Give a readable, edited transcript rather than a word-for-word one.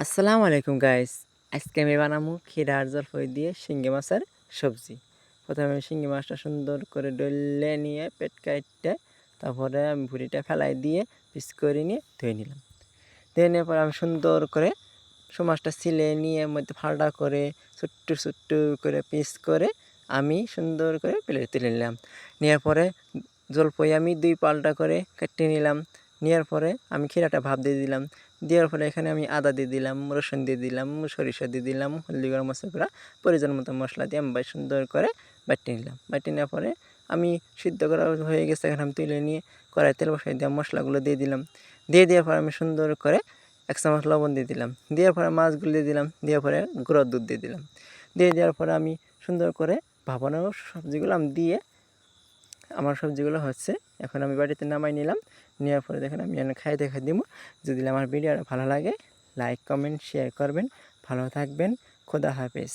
আসসালামু আলাইকুম গাইস। আজকে আমি বানাবো ক্ষীরা আর জলপাই দিয়ে শিঙ্গি মাছের সবজি। প্রথমে আমি শিঙ্গি মাছটা সুন্দর করে ডলে নিয়ে পেট কাইটে তারপরে আমি ভুঁড়িটা ফেলাই দিয়ে পিস করে নিয়ে ধুয়ে নিলাম। ধুয়ে নেওয়ার পর আমি সুন্দর করে মাছটা ছিলে নিয়ে মধ্যে ফালটা করে ছোট্ট ছোট্ট করে পিস করে আমি সুন্দর করে প্লেটে তুলে নিলাম। নেওয়ার পরে জলপাই আমি 2 পাল্টা করে কেটে নিলাম। নেওয়ার পরে আমি ক্ষীরাটা ভাপ দিয়ে দিলাম। দেওয়ার পরে এখানে আমি আদা দিয়ে দিলাম, রসুন দিয়ে দিলাম, সরিষা দিয়ে দিলাম, হলদি গরম মশলা গুঁড়া, পরিমাণ মতো মশলা দিয়ে আমি সুন্দর করে বাটিয়ে নিলাম। বাটিয়ে নেওয়ার পরে আমি সিদ্ধ করা হয়ে গেছে, এখন আমি তুলে নিয়ে কড়াই তেল বসাই দিয়ে মশলাগুলো দিয়ে দিলাম। দিয়ে দেওয়ার পরে আমি সুন্দর করে 1 চামচ লবণ দিয়ে দিলাম। দেওয়ার পরে মাছগুলো দিয়ে দিলাম। দেওয়ার পরে গুঁড়োর দুধ দিয়ে দিলাম। দিয়ে দেওয়ার পরে আমি সুন্দর করে ভাপানো সবজিগুলো আমি দিয়ে আমার সবজিগুলো হচ্ছে, এখন আমি বাড়িতে নামাই নিলাম। নেওয়ার পরে দেখেন আমি খাই দেখা দিব। যদি আমার ভিডিওটা ভালো লাগে লাইক কমেন্ট শেয়ার করবেন। ভালো থাকবেন। খোদা হাফেজ।